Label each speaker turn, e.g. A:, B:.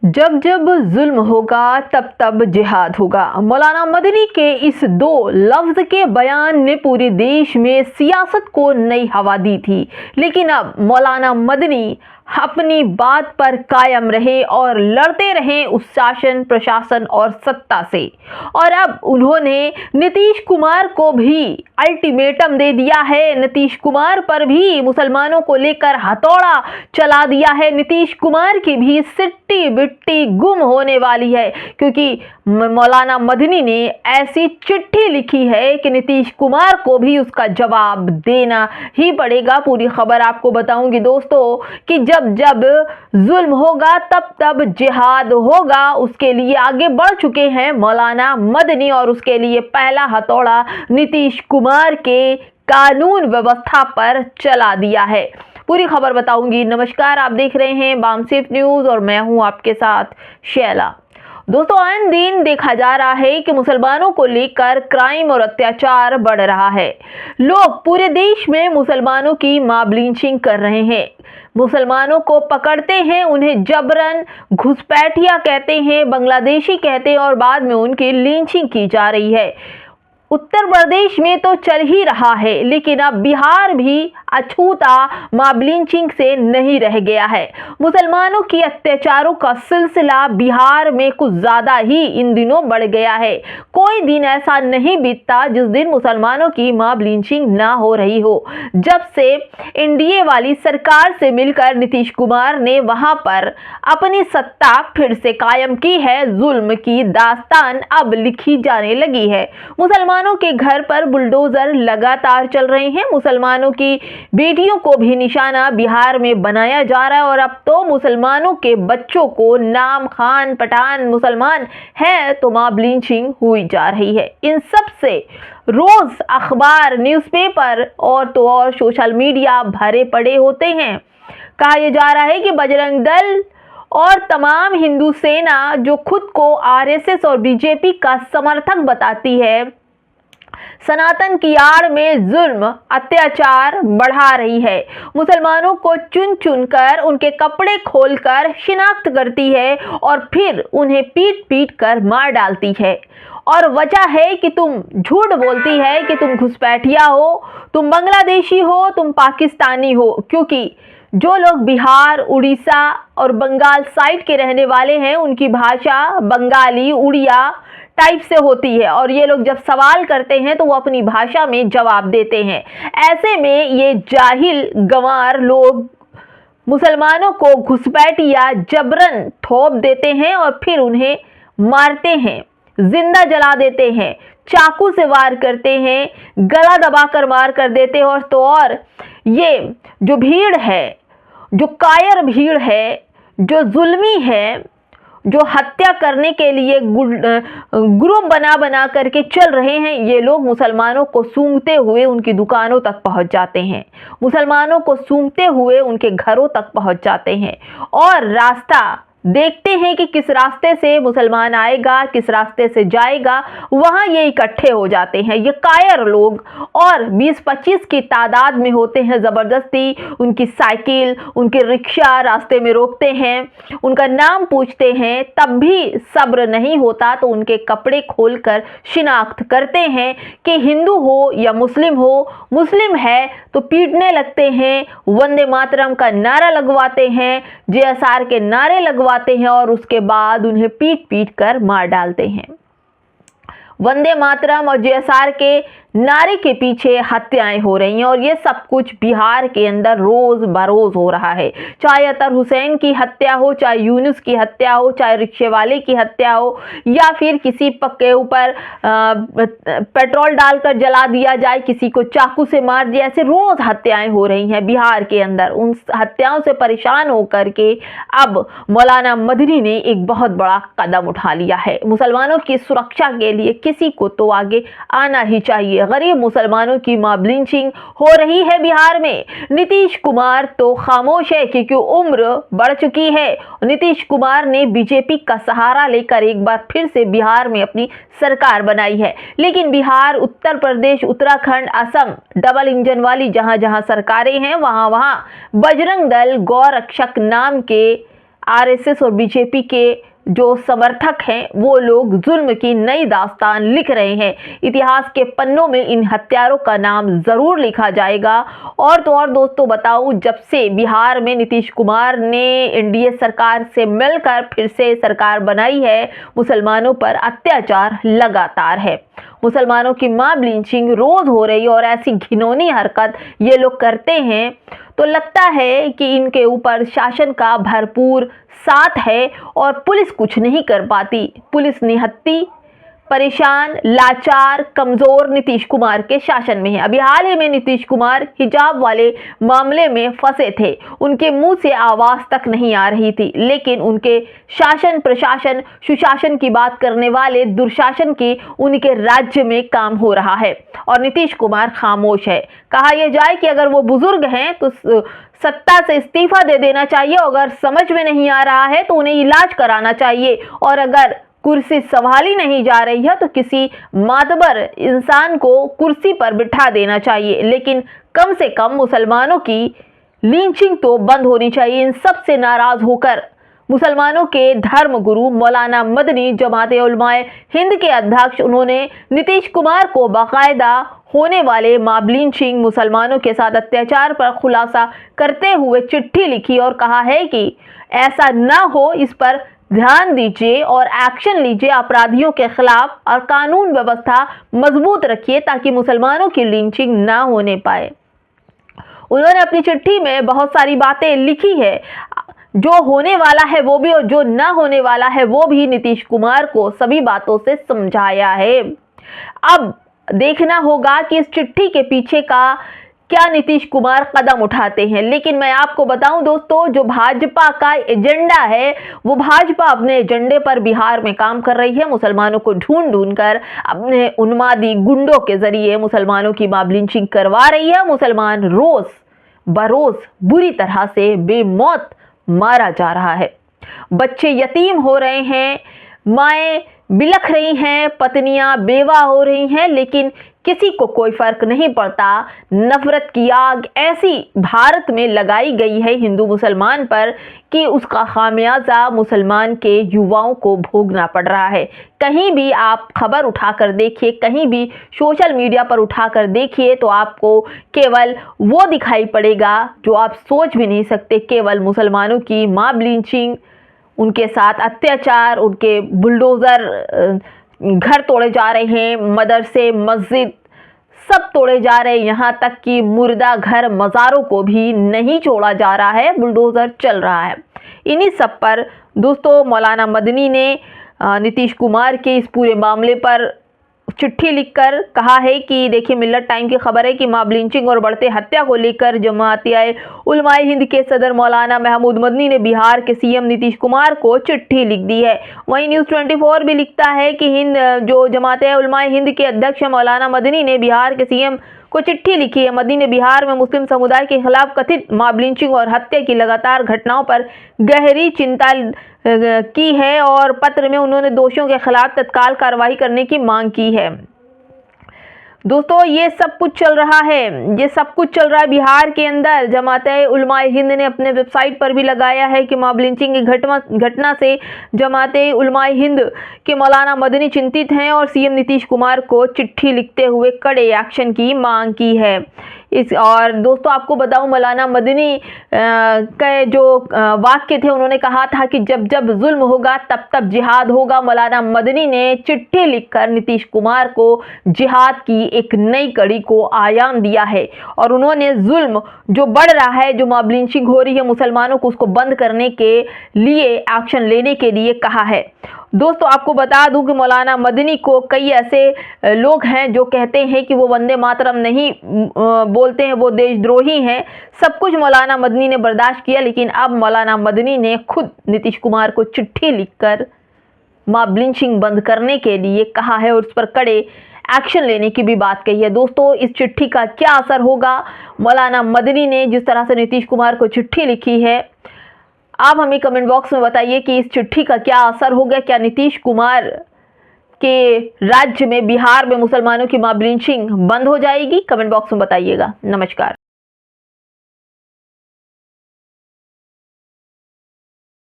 A: जब जब जुल्म होगा तब तब जिहाद होगा। मौलाना मदनी के इस दो लफ्ज के बयान ने पूरे देश में सियासत को नई हवा दी थी, लेकिन अब मौलाना मदनी अपनी बात पर कायम रहे और लड़ते रहे उस शासन, प्रशासन और सत्ता से। और अब उन्होंने नीतीश कुमार को भी अल्टीमेटम दे दिया है। नीतीश कुमार पर भी मुसलमानों को लेकर हथौड़ा चला दिया है। नीतीश कुमार की भी सिट्टी बिट्टी गुम होने वाली है, क्योंकि मौलाना मदनी ने ऐसी चिट्ठी लिखी है कि नीतीश कुमार को भी उसका जवाब देना ही पड़ेगा। पूरी खबर आपको बताऊंगी दोस्तों कि जब जब जुल्म होगा तब तब जिहाद होगा, उसके लिए आगे बढ़ चुके हैं मौलाना मदनी और उसके लिए पहला हथौड़ा नीतीश कुमार के कानून व्यवस्था पर चला दिया है। पूरी खबर बताऊंगी। नमस्कार, आप देख रहे हैं बामसेफ न्यूज और मैं हूं आपके साथ शैला। दोस्तों, आए दिन देखा जा रहा है कि मुसलमानों को लेकर क्राइम और अत्याचार बढ़ रहा है। लोग पूरे देश में मुसलमानों की मॉब लिंचिंग कर रहे हैं। मुसलमानों को पकड़ते हैं, उन्हें जबरन घुसपैठिया कहते हैं, बांग्लादेशी कहते हैं और बाद में उनकी लिंचिंग की जा रही है। उत्तर प्रदेश में तो चल ही रहा है, लेकिन अब बिहार भी अछूता मॉब लिंचिंग से नहीं रह गया है। मुसलमानों की अत्याचारों का सिलसिला बिहार में कुछ ज्यादा ही इन दिनों बढ़ गया है। कोई दिन ऐसा नहीं बीतता जिस दिन मुसलमानों की मॉब लिंचिंग ना हो रही हो। जब से एनडीए वाली सरकार से मिलकर नीतीश कुमार ने वहां पर अपनी सत्ता फिर से कायम की है, जुल्म की दास्तान अब लिखी जाने लगी है। मुसलमानों के घर पर बुलडोजर लगातार चल रहे हैं। मुसलमानों की बेटियों को भी निशाना बिहार में बनाया जा रहा है और अब तो मुसलमानों के बच्चों को नाम खान पठान मुसलमान है तो मॉब लिंचिंग हुई जा रही है। इन सब से रोज अखबार, न्यूज़पेपर और तो और सोशल मीडिया भरे पड़े होते हैं। कहा यह जा रहा है कि बजरंग दल और तमाम हिंदू सेना जो खुद को आरएसएस और बीजेपी का समर्थक बताती है, सनातन की आड़ में जुल्म अत्याचार बढ़ा रही है। मुसलमानों को चुन चुन कर उनके कपड़े खोलकर शिनाख्त करती है और फिर उन्हें पीट पीट कर मार डालती है। और वजह है कि तुम झूठ बोलती है कि तुम घुसपैठिया हो, तुम बांग्लादेशी हो, तुम पाकिस्तानी हो, क्योंकि जो लोग बिहार, उड़ीसा और बंगाल साइड के रहने वाले हैं उनकी भाषा बंगाली, उड़िया टाइप से होती है और ये लोग जब सवाल करते हैं तो वो अपनी भाषा में जवाब देते हैं। ऐसे में ये जाहिल गंवार लोग मुसलमानों को घुसपैठिया जबरन थोप देते हैं और फिर उन्हें मारते हैं, जिंदा जला देते हैं, चाकू से वार करते हैं, गला दबाकर मार कर देते हैं। और तो और ये जो भीड़ है, जो कायर भीड़ है, जो जुल्मी है, जो हत्या करने के लिए ग्रुप बना बना करके चल रहे हैं, ये लोग मुसलमानों को सूंघते हुए उनकी दुकानों तक पहुंच जाते हैं, मुसलमानों को सूंघते हुए उनके घरों तक पहुंच जाते हैं और रास्ता देखते हैं कि किस रास्ते से मुसलमान आएगा, किस रास्ते से जाएगा, वहां ये इकट्ठे हो जाते हैं। ये कायर लोग और 20-25 की तादाद में होते हैं। जबरदस्ती उनकी साइकिल, उनके रिक्शा रास्ते में रोकते हैं, उनका नाम पूछते हैं, तब भी सब्र नहीं होता तो उनके कपड़े खोलकर शिनाख्त करते हैं कि हिंदू हो या मुस्लिम हो। मुस्लिम है तो पीटने लगते हैं, वंदे मातरम का नारा लगवाते हैं, जेएसआर के नारे लगवाते हैं और उसके बाद उन्हें पीट पीट कर मार डालते हैं। वंदे मातरम और जेएसआर के नारे के पीछे हत्याएं हो रही हैं और ये सब कुछ बिहार के अंदर रोज बरोज हो रहा है। चाहे अतर हुसैन की हत्या हो, चाहे यूनुस की हत्या हो, चाहे रिक्शे वाले की हत्या हो या फिर किसी के ऊपर पेट्रोल डालकर जला दिया जाए, किसी को चाकू से मार दिया, ऐसे रोज हत्याएं हो रही हैं बिहार के अंदर। उन हत्याओं से परेशान होकर के अब मौलाना मदनी ने एक बहुत बड़ा कदम उठा लिया है। मुसलमानों की सुरक्षा के लिए किसी को तो आगे आना ही चाहिए। गरीब मुसलमानों की मॉब लिंचिंग हो रही है बिहार में। नीतीश कुमार तो खामोश है क्योंकि उम्र बढ़ चुकी है। नीतीश कुमार ने बीजेपी का सहारा लेकर एक बार फिर से बिहार में अपनी सरकार बनाई है, लेकिन बिहार, उत्तर प्रदेश, उत्तराखंड, असम डबल इंजन वाली जहां जहां सरकारें हैं वहां वहां बजरंग दल गौ रक्षक नाम के आरएसएस और बीजेपी के जो समर्थक हैं वो लोग जुल्म की नई दास्तान लिख रहे हैं। इतिहास के पन्नों में इन हत्यारों का नाम जरूर लिखा जाएगा। और तो और दोस्तों बताऊं, जब से बिहार में नीतीश कुमार ने एनडीए सरकार से मिलकर फिर से सरकार बनाई है, मुसलमानों पर अत्याचार लगातार है। मुसलमानों की मॉब लिंचिंग रोज हो रही है और ऐसी घिनौनी हरकत ये लोग करते हैं तो लगता है कि इनके ऊपर शासन का भरपूर साथ है और पुलिस कुछ नहीं कर पाती। पुलिस निहत्ती, परेशान, लाचार, कमजोर नीतीश कुमार के शासन में है। अभी हाल ही में नीतीश कुमार हिजाब वाले मामले में फंसे थे, उनके मुंह से आवाज तक नहीं आ रही थी, लेकिन उनके शासन, प्रशासन, सुशासन की बात करने वाले दुर्शासन की उनके राज्य में काम हो रहा है और नीतीश कुमार खामोश है। कहा यह जाए कि अगर वो बुजुर्ग हैं तो सत्ता से इस्तीफा दे देना चाहिए, अगर समझ में नहीं आ रहा है तो उन्हें इलाज कराना चाहिए, और अगर कुर्सी संभाली नहीं जा रही है तो किसी मातबर इंसान को कुर्सी पर बिठा देना चाहिए। लेकिन कम से कम मुसलमानों की लिंचिंग तो बंद होनी चाहिए। इन सब से नाराज होकर मुसलमानों के धर्म गुरु मौलाना मदनी, जमाते उलमाए हिंद के अध्यक्ष, उन्होंने नीतीश कुमार को बाकायदा होने वाले मॉब लिंचिंग, मुसलमानों के साथ अत्याचार पर खुलासा करते हुए चिट्ठी लिखी और कहा है कि ऐसा ना हो, इस पर ध्यान दीजिए और एक्शन लीजिए, अपराधियों के खिलाफ और कानून व्यवस्था मजबूत रखिए ताकि मुसलमानों की लिंचिंग ना होने पाए। उन्होंने अपनी चिट्ठी में बहुत सारी बातें लिखी है, जो होने वाला है वो भी और जो ना होने वाला है वो भी नीतीश कुमार को सभी बातों से समझाया है। अब देखना होगा कि इस चिट्ठी के पीछे का क्या नीतीश कुमार कदम उठाते हैं। लेकिन मैं आपको बताऊं दोस्तों, जो भाजपा का एजेंडा है वो भाजपा अपने एजेंडे पर बिहार में काम कर रही है। मुसलमानों को ढूंढ ढूंढ कर अपने उन्मादी गुंडों के जरिए मुसलमानों की मॉब लिंचिंग करवा रही है। मुसलमान रोज बरोज बुरी तरह से बेमौत मारा जा रहा है, बच्चे यतीम हो रहे हैं, माएं बिलख रही हैं, पत्नियां बेवा हो रही हैं, लेकिन किसी को कोई फर्क नहीं पड़ता। नफरत की आग ऐसी भारत में लगाई गई है हिंदू मुसलमान पर कि उसका खामियाजा मुसलमान के युवाओं को भोगना पड़ रहा है। कहीं भी आप खबर उठाकर देखिए, कहीं भी सोशल मीडिया पर उठाकर देखिए तो आपको केवल वो दिखाई पड़ेगा जो आप सोच भी नहीं सकते। केवल मुसलमानों की मॉब लिंचिंग, उनके साथ अत्याचार, उनके बुलडोज़र घर तोड़े जा रहे हैं, मदरसे, मस्जिद सब तोड़े जा रहे हैं, यहाँ तक कि मुर्दा घर, मज़ारों को भी नहीं छोड़ा जा रहा है, बुलडोज़र चल रहा है। इन्हीं सब पर दोस्तों मौलाना मदनी ने नीतीश कुमार के इस पूरे मामले पर चिट्ठी लिखकर कहा है कि देखिए, मिल्लत टाइम की खबर है कि मॉब लिंचिंग और बढ़ते हत्या को लेकर जमातिया उलमाए हिंद के सदर मौलाना महमूद मदनी ने बिहार के सीएम नीतीश कुमार को चिट्ठी लिख दी है। वहीं न्यूज़ 24 भी लिखता है कि जो जमातिया उलमाए हिंद के अध्यक्ष मौलाना मदनी ने बिहार के सीएम को चिट्ठी लिखी है। मदनी ने बिहार में मुस्लिम समुदाय के खिलाफ कथित मॉब लिंचिंग और हत्या की लगातार घटनाओं पर गहरी चिंता की है और पत्र में उन्होंने दोषियों के खिलाफ तत्काल कार्रवाई करने की मांग की है। दोस्तों ये सब कुछ चल रहा है, ये सब कुछ चल रहा है बिहार के अंदर। जमाते उलमाए हिंद ने अपने वेबसाइट पर भी लगाया है कि मॉब लिंचिंग की घटना से जमाते उलमाए हिंद के मौलाना मदनी चिंतित हैं और सीएम नीतीश कुमार को चिट्ठी लिखते हुए कड़े एक्शन की मांग की है। और दोस्तों आपको बताऊं, मौलाना मदनी के जो वाक्य थे, उन्होंने कहा था कि जब जब जुल्म होगा तब तब जिहाद होगा। मौलाना मदनी ने चिट्ठी लिखकर नीतीश कुमार को जिहाद की एक नई कड़ी को आयाम दिया है और उन्होंने जुल्म जो बढ़ रहा है, जो मॉब लिंचिंग हो रही है मुसलमानों को, उसको बंद करने के लिए एक्शन लेने के लिए कहा है। दोस्तों आपको बता दूं कि मौलाना मदनी को कई ऐसे लोग हैं जो कहते हैं कि वो वंदे मातरम नहीं बोलते हैं, वो देशद्रोही हैं। सब कुछ मौलाना मदनी ने बर्दाश्त किया, लेकिन अब मौलाना मदनी ने खुद नीतीश कुमार को चिट्ठी लिखकर मॉब लिंचिंग बंद करने के लिए कहा है और उस पर कड़े एक्शन लेने की भी बात कही है। दोस्तों इस चिट्ठी का क्या असर होगा? मौलाना मदनी ने जिस तरह से नीतीश कुमार को चिट्ठी लिखी है, आप हमें कमेंट बॉक्स में बताइए कि इस चिट्ठी का क्या असर होगा। क्या नीतीश कुमार के राज्य में, बिहार में मुसलमानों की मॉब लिंचिंग बंद हो जाएगी? कमेंट बॉक्स में बताइएगा। नमस्कार।